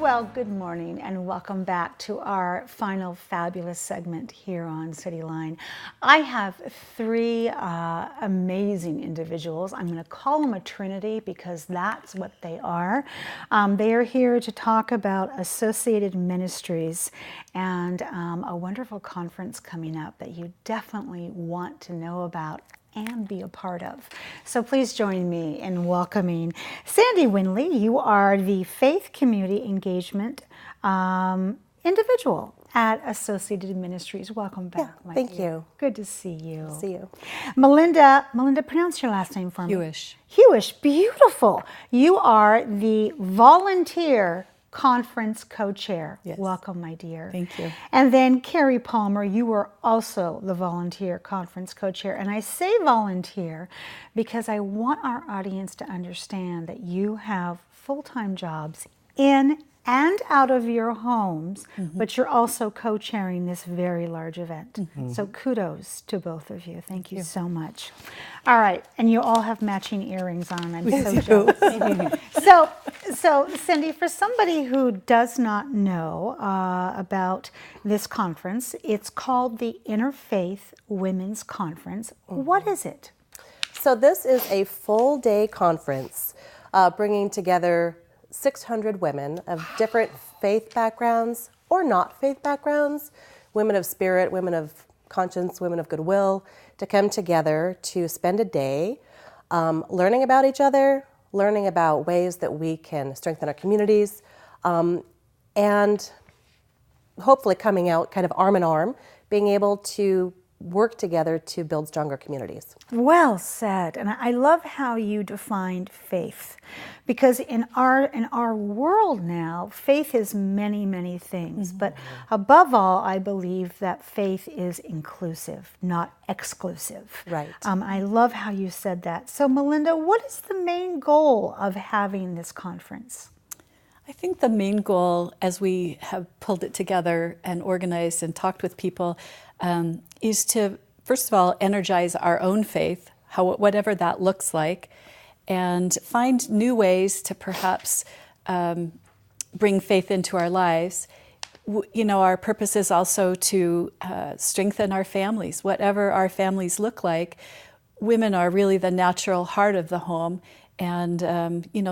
Well, good morning and welcome back to our final fabulous segment here on CityLine. I have three amazing individuals. I'm going to call them a trinity because that's what they are. They are here to talk about Associated Ministries and a wonderful conference coming up that you definitely want to know about and be a part of. So please join me in welcoming Sandy Windley. You are the Faith Community Engagement individual at Associated Ministries. Welcome back. Yeah, thank you. Good to see you. Good to see you. Melinda, pronounce your last name for me. Huish. Huish, beautiful. You are the volunteer conference co-chair. Yes. Welcome, my dear. Thank you. And then Carrie Palmer, you were also the volunteer conference co-chair. And I say volunteer because I want our audience to understand that you have full-time jobs in and out of your homes, but you're also co-chairing this very large event. So kudos to both of you. Thank you so much. All right, and you all have matching earrings on. I'm so jealous. So Cindy, for somebody who does not know about this conference, it's called the Interfaith Women's Conference. What is it? So this is a full-day conference bringing together 600 women of different faith backgrounds or not faith backgrounds, women of spirit, women of conscience, women of goodwill, to come together to spend a day learning about each other, learning about ways that we can strengthen our communities, and hopefully coming out kind of arm in arm, being able to work together to build stronger communities. Well said. And I love how you defined faith, because in our world now, faith is many, many things. But above all, I believe that faith is inclusive, not exclusive. Right. I love how you said that. So Melinda, what is the main goal of having this conference? I think the main goal, as we have pulled it together and organized and talked with people, is to, first of all, energize our own faith, whatever that looks like, and find new ways to perhaps bring faith into our lives. You know, our purpose is also to strengthen our families. Whatever our families look like, women are really the natural heart of the home, and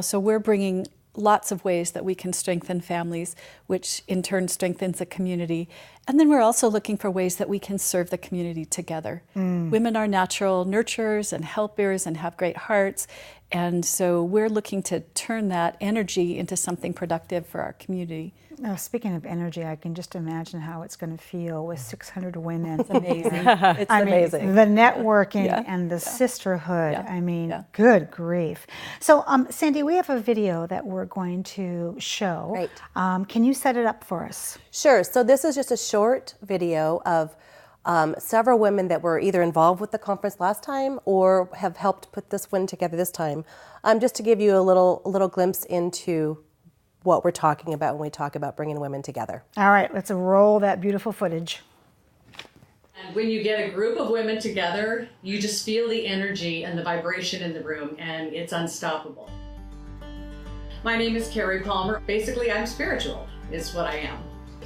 so we're bringing lots of ways that we can strengthen families, which in turn strengthens the community. And then we're also looking for ways that we can serve the community together. Women are natural nurturers and helpers and have great hearts. And so we're looking to turn that energy into something productive for our community. Now, speaking of energy, I can just imagine how it's going to feel with 600 women. It's amazing. It's amazing. The networking and the sisterhood. Yeah. I mean, Yeah. good grief. So, Sandy, we have a video that we're going to show. Right. Can you set it up for us? Sure. So this is just a short video of several women that were either involved with the conference last time or have helped put this one together this time, just to give you a little glimpse into what we're talking about when we talk about bringing women together. All right, let's roll that beautiful footage. And when you get a group of women together, you just feel the energy and the vibration in the room, and it's unstoppable. My name is Carrie Palmer. Basically, I'm spiritual, is what I am.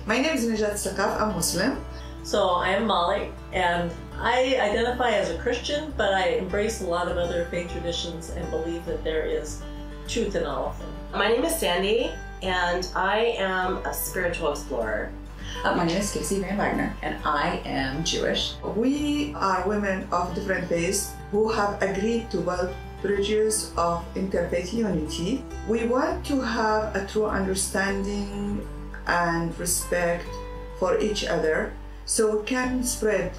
My name is Najat Sakaf. I'm Muslim. So I am Molly, and I identify as a Christian, but I embrace a lot of other faith traditions and believe that there is truth in all of them. My name is Sandy, and I am a spiritual explorer. My name is Casey Van Wagner, and I am Jewish. We are women of different faiths who have agreed to build bridges of interfaith unity. We want to have a true understanding and respect for each other so we can spread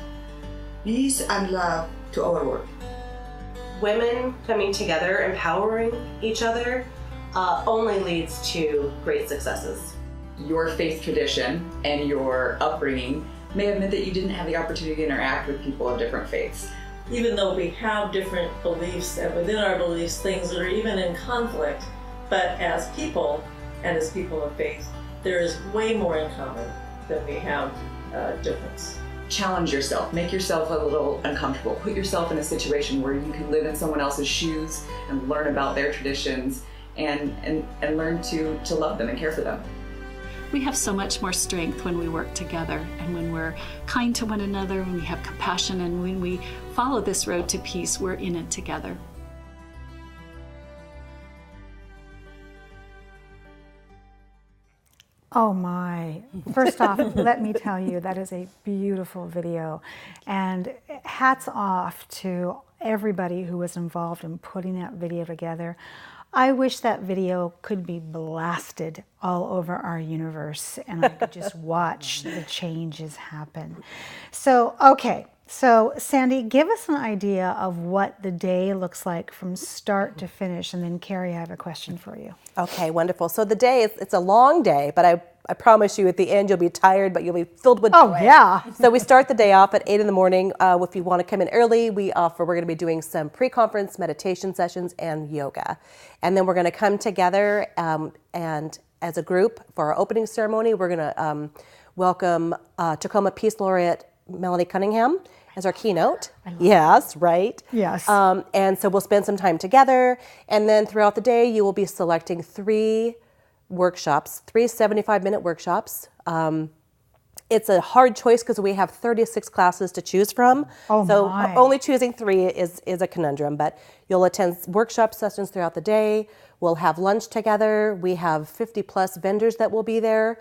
peace and love to our world. Women coming together, empowering each other, only leads to great successes. Your faith tradition and your upbringing may have meant that you didn't have the opportunity to interact with people of different faiths. Even though we have different beliefs, and within our beliefs things that are even in conflict, but as people and as people of faith, there is way more in common than we have difference. Challenge yourself, make yourself a little uncomfortable, put yourself in a situation where you can live in someone else's shoes and learn about their traditions and learn to love them and care for them. we have so much more strength when we work together and when we're kind to one another, when we have compassion, and when we follow this road to peace, we're in it together. Oh my. First off, let me tell you, that is a beautiful video. And hats off to everybody who was involved in putting that video together. I wish that video could be blasted all over our universe and I could just watch the changes happen. So, okay. So, Sandy, give us an idea of what the day looks like from start to finish. And then, Carrie, I have a question for you. Okay, wonderful. So the day, it's a long day, but I promise you at the end you'll be tired, but you'll be filled with joy. Oh, yeah. So we start the day off at 8 in the morning. If you want to come in early, we're going to be doing some pre-conference meditation sessions and yoga. And then we're going to come together and as a group for our opening ceremony, we're going to welcome Tacoma Peace Laureate Melanie Cunningham as our keynote. Yes, right. Yes. And so we'll spend some time together. And then throughout the day, you will be selecting 3 workshops, 3 75-minute workshops. It's a hard choice because we have 36 classes to choose from. Oh, so my. Only choosing 3 is a conundrum, but you'll attend workshop sessions throughout the day. We'll have lunch together. We have 50 plus vendors that will be there.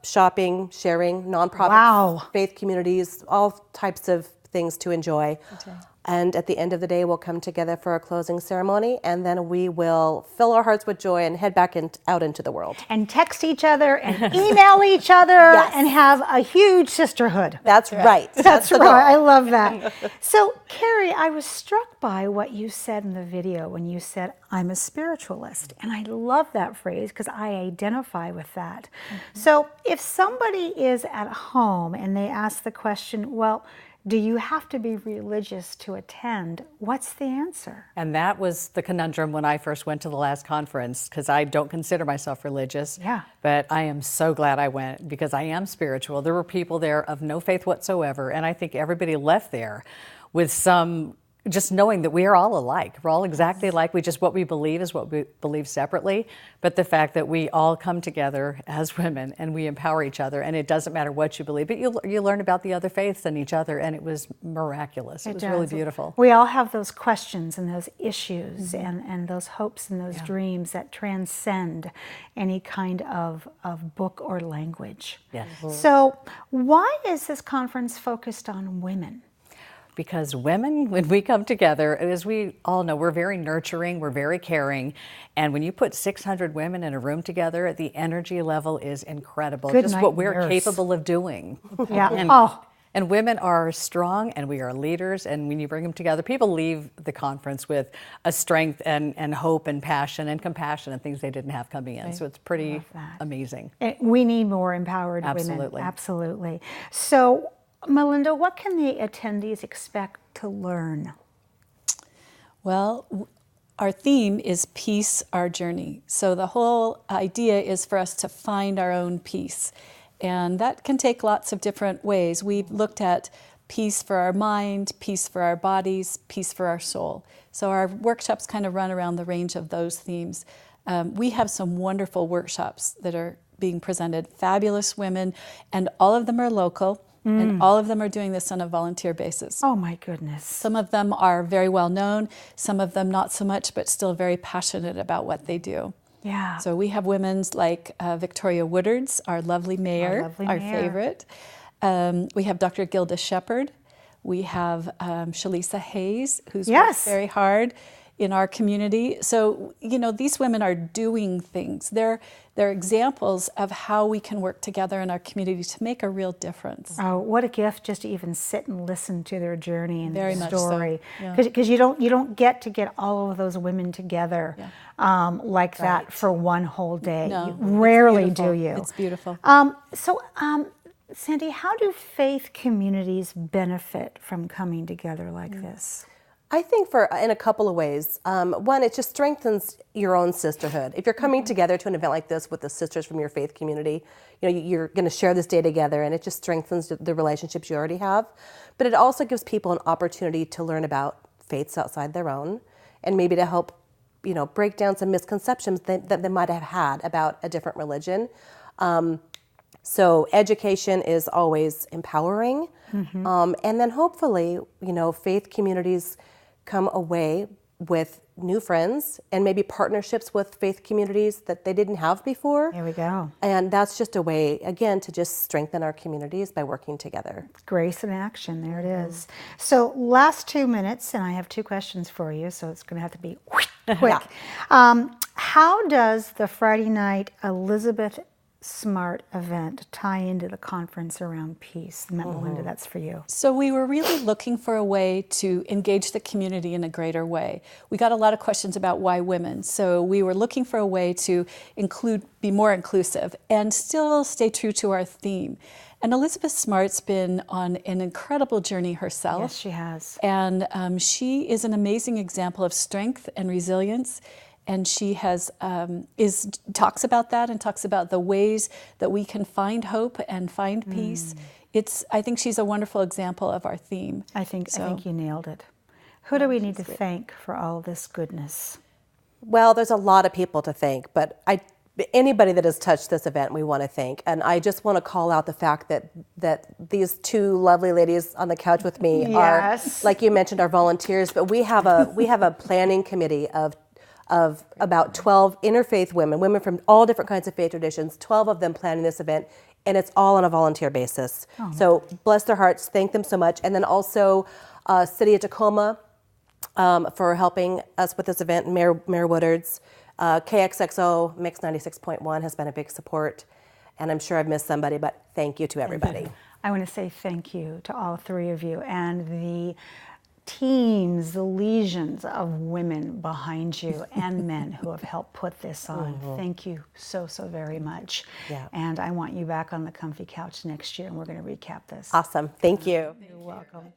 Shopping, sharing, nonprofit, Wow. faith communities, all types of things to enjoy. Okay. And at the end of the day, we'll come together for our closing ceremony, and then we will fill our hearts with joy and head back out into the world. And text each other and email each other and have a huge sisterhood. That's right. That's the goal. right. I love that. So, Carrie, I was struck by what you said in the video when you said, I'm a spiritualist. And I love that phrase because I identify with that. So if somebody is at home and they ask the question, well, do you have to be religious to attend? What's the answer? And that was the conundrum when I first went to the last conference, because I don't consider myself religious. Yeah. But I am so glad I went because I am spiritual. There were people there of no faith whatsoever, and I think everybody left there with some, just knowing that we are all alike. We're all exactly alike. What we believe is what we believe separately. But the fact that we all come together as women and we empower each other, and it doesn't matter what you believe, but you learn about the other faiths and each other, and it was miraculous. It was really beautiful. We all have those questions and those issues and those hopes and those dreams that transcend any kind of book or language. Yes. So why is this conference focused on women? Because women, when we come together, as we all know, we're very nurturing, we're very caring, and when you put 600 women in a room together, the energy level is incredible. Good just night, what we're nurse. capable of doing. Yeah. And women are strong, and we are leaders, and when you bring them together, people leave the conference with a strength and hope and passion and compassion and things they didn't have coming in. So it's pretty amazing. We need more empowered women. Absolutely. So, Melinda, what can the attendees expect to learn? Well, our theme is Peace, Our Journey. So the whole idea is for us to find our own peace. And that can take lots of different ways. We've looked at peace for our mind, peace for our bodies, peace for our soul. So our workshops kind of run around the range of those themes. We have some wonderful workshops that are being presented, fabulous women, and all of them are local. And all of them are doing this on a volunteer basis. Oh my goodness. Some of them are very well known, some of them not so much, but still very passionate about what they do. Yeah. So we have women like Victoria Woodards, our lovely mayor, our favorite. We have Dr. Gilda Shepherd. We have Shalisa Hayes, who's worked very hard in our community. So, you know, these women are doing things. They're examples of how we can work together in our community to make a real difference. Oh, what a gift just to even sit and listen to their journey and Very their much story. so. Because you don't get all of those women together like that for one whole day. No, You rarely it's do you. It's beautiful. Sandy, how do faith communities benefit from coming together like this? I think in a couple of ways. One, it just strengthens your own sisterhood. If you're coming together to an event like this with the sisters from your faith community, you know, you're going to share this day together, and it just strengthens the relationships you already have. But it also gives people an opportunity to learn about faiths outside their own, and maybe to help, you know, break down some misconceptions that they might have had about a different religion. So education is always empowering. And then hopefully, faith communities come away with new friends and maybe partnerships with faith communities that they didn't have before. There we go. And that's just a way, again, to just strengthen our communities by working together. Grace in action, there it is. So last 2 minutes, and I have 2 questions for you, so it's going to have to be quick. How does the Friday night Elizabeth Smart event tie into the conference around peace? Melinda, that's for you. So we were really looking for a way to engage the community in a greater way. We got a lot of questions about why women. So we were looking for a way to be more inclusive and still stay true to our theme. And Elizabeth Smart's been on an incredible journey herself. Yes, she has. And she is an amazing example of strength and resilience. And she talks about that and talks about the ways that we can find hope and find peace. I think she's a wonderful example of our theme. I think you nailed it. Who do we need to thank for all this goodness? Well, there's a lot of people to thank, but anybody that has touched this event, we want to thank. And I just want to call out the fact that these 2 lovely ladies on the couch with me are, like you mentioned, our volunteers. But we have a planning committee of about 12 interfaith women from all different kinds of faith traditions, 12 of them planning this event, and it's all on a volunteer basis. So bless their hearts, thank them so much. And then also City of Tacoma for helping us with this event, Mayor Woodards. KXXO Mix 96.1 has been a big support, and I'm sure I've missed somebody, but thank you to everybody. I want to say thank you to all 3 of you and the teams, the legions of women behind you and men who have helped put this on. Thank you so very much. Yeah. And I want you back on the comfy couch next year, and we're going to recap this. Awesome. Thank you. You're welcome.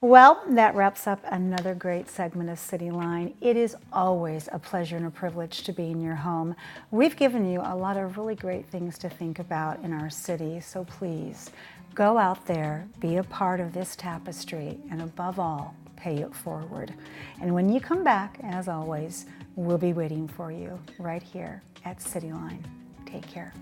Well, that wraps up another great segment of CityLine. It is always a pleasure and a privilege to be in your home. We've given you a lot of really great things to think about in our city, so please go out there, be a part of this tapestry, and above all, pay it forward. And when you come back, as always, we'll be waiting for you right here at CityLine. Take care.